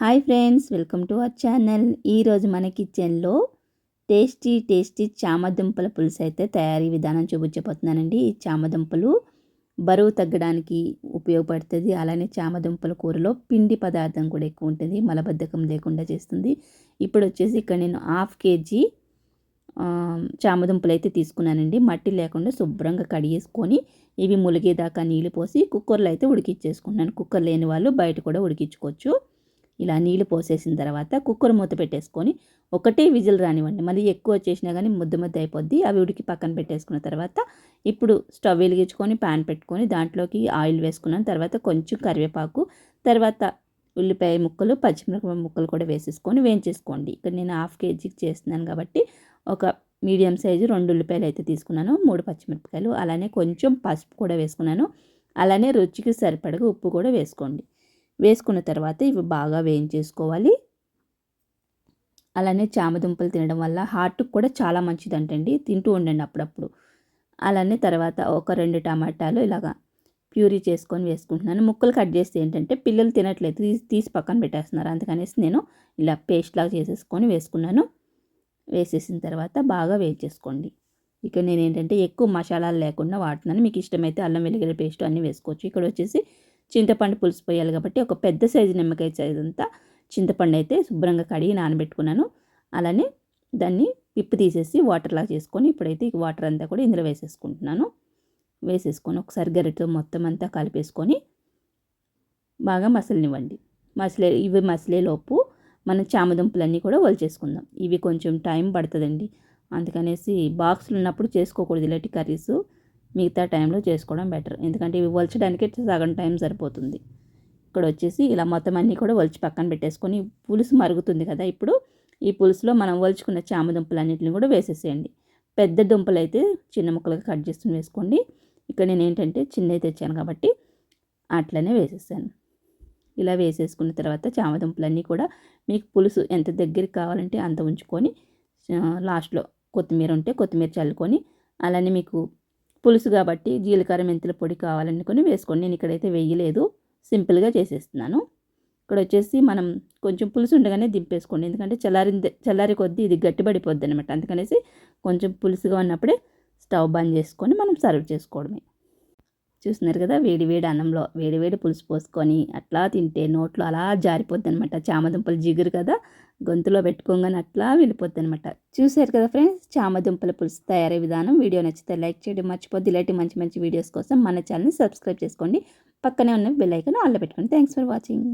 Hi friends, welcome to our channel. ఈరోజు మన కిచెన్లో టేస్టీ చామదుంపల పులుసు అయితే తయారీ విధానం చూపించబోతున్నానండి. ఈ చామదుంపలు బరువు తగ్గడానికి ఉపయోగపడుతుంది. అలానే చామదుంపల కూరలో పిండి పదార్థం కూడా ఎక్కువ ఉంటుంది, మలబద్ధకం లేకుండా చేస్తుంది. ఇప్పుడు వచ్చేసి ఇక్కడ నేను 1/2 kg చామదుంపలు అయితే తీసుకున్నానండి. మట్టి లేకుండా శుభ్రంగా కడిగేసుకొని ఇవి ములిగేదాకా నీళ్ళు పోసి కుక్కర్లో అయితే ఉడికించేసుకున్నాను. కుక్కర్ లేని వాళ్ళు బయట కూడా ఉడికించుకోవచ్చు. ఇలా నీళ్ళు పోసేసిన తర్వాత కుక్కర్ మూత పెట్టేసుకొని ఒకటే విజిల్ రానివ్వండి. మళ్ళీ ఎక్కువ వచ్చేసినా కానీ ముద్ద అయిపోద్ది. అవి ఉడికి పక్కన పెట్టేసుకున్న తర్వాత ఇప్పుడు స్టవ్ వెలిగించుకొని ప్యాన్ పెట్టుకొని దాంట్లోకి ఆయిల్ వేసుకున్నాను. తర్వాత కొంచెం కరివేపాకు, తర్వాత ఉల్లిపాయ ముక్కలు, పచ్చిమిరపకాయ ముక్కలు కూడా వేసేసుకొని వేయించేసుకోండి. ఇక్కడ నేను 1/2 kgకి చేస్తున్నాను కాబట్టి ఒక మీడియం సైజు 2 ఉల్లిపాయలు అయితే తీసుకున్నాను, 3 పచ్చిమిరపకాయలు, అలానే కొంచెం పసుపు కూడా వేసుకున్నాను. అలానే రుచికి సరిపడగా ఉప్పు కూడా వేసుకోండి. వేసుకున్న తర్వాత ఇవి బాగా వేయించేసుకోవాలి. అలానే చామదుంపలు తినడం వల్ల హార్ట్కి కూడా చాలా మంచిదంటండి. తింటూ ఉండండి అప్పుడప్పుడు. అలానే తర్వాత ఒక 2 టమాటాలు ఇలాగా ప్యూరీ చేసుకొని వేసుకుంటున్నాను. ముక్కలు కట్ చేస్తే ఏంటంటే పిల్లలు తినట్లేదు, తీసి పక్కన పెట్టేస్తున్నారు. అందుకనేసి నేను ఇలా పేస్ట్ లాగా చేసేసుకొని వేసుకున్నాను. వేసేసిన తర్వాత బాగా వేయించేసుకోండి. ఇక నేను ఏంటంటే ఎక్కువ మసాలాలు లేకుండా వాడుతున్నాను. మీకు ఇష్టమైతే అల్లం వెల్లిగడ్డ పేస్ట్ అన్నీ వేసుకోవచ్చు. ఇక్కడ వచ్చేసి చింతపండు పులుసు పోయాలి కాబట్టి ఒక పెద్ద సైజు నిమ్మకాయ సైజు అంతా చింతపండు అయితే శుభ్రంగా కడిగి నానబెట్టుకున్నాను. అలానే దాన్ని పిప్పు తీసేసి వాటర్లా చేసుకొని ఇప్పుడైతే ఈ వాటర్ అంతా కూడా ఇందులో వేసేసుకుంటున్నాను. వేసేసుకొని ఒకసారి గరిటెతో మొత్తం అంతా కలిపేసుకొని బాగా మసలనివ్వండి. ఇవి మసలేలోపు మనం చామదుంపలన్నీ కూడా ఒలిచేసుకుందాం. ఇవి కొంచెం టైం పడుతుందండి. అందుకనేసి బాక్సులు ఉన్నప్పుడు చేసుకోకూడదు ఇలాంటి కర్రీస్. మిగతా టైంలో చేసుకోవడం బెటర్, ఎందుకంటే ఇవి ఒలచడానికి సగం టైం సరిపోతుంది. ఇక్కడ వచ్చేసి ఇలా మొత్తం అన్నీ కూడా ఒలిచి పక్కన పెట్టేసుకొని పులుసు మరుగుతుంది కదా, ఇప్పుడు ఈ పులుసులో మనం ఒలుచుకున్న చామదుంపలన్నింటిని కూడా వేసేసేయండి. పెద్ద దుంపలు అయితే చిన్న ముక్కలుగా కట్ చేసుకుని వేసుకోండి. ఇక్కడ నేను ఏంటంటే చిన్నవి తెచ్చాను కాబట్టి అట్లనే వేసేసాను. ఇలా వేసేసుకున్న తర్వాత చామదుంపలన్నీ కూడా మీకు పులుసు ఎంత దగ్గరికి కావాలంటే అంత ఉంచుకొని లాస్ట్లో కొత్తిమీర ఉంటే కొత్తిమీర చల్లుకొని, అలానే మీకు పులుసు కాబట్టి జీలకర్ర మెంతుల పొడి కావాలనుకొని వేసుకోండి. నేను ఇక్కడైతే వేయలేదు, సింపుల్గా చేసేస్తున్నాను. ఇక్కడ వచ్చేసి మనం కొంచెం పులుసు ఉండగానే దింపేసుకోండి, ఎందుకంటే చల్లారి కొద్దీ ఇది గట్టిపడిపోద్ది అనమాట. అందుకనేసి కొంచెం పులుసుగా ఉన్నప్పుడే స్టవ్ బంద్ చేసుకొని మనం సర్వ్ చేసుకోవడమే. చూస్తున్నారు కదా, వేడి అన్నంలో వేడి పులుసు పోసుకొని అట్లా తింటే నోట్లో అలా జారిపోద్ది అనమాట. చామదుంపలు జిగురు కదా, గొంతులో పెట్టుకోగానే అట్లా వెళ్ళిపోద్ది అనమాట. చూసారు కదా ఫ్రెండ్స్, చామదుంపల పులుసు తయారీ విధానం. వీడియో నచ్చితే లైక్ చేయడం మర్చిపోద్ది. ఇలాంటి మంచి వీడియోస్ కోసం మన ఛానల్ని సబ్స్క్రైబ్ చేసుకోండి. పక్కనే ఉన్న బెల్ ఐకాన్ ఆన్లో పెట్టుకోండి. Thanks for watching.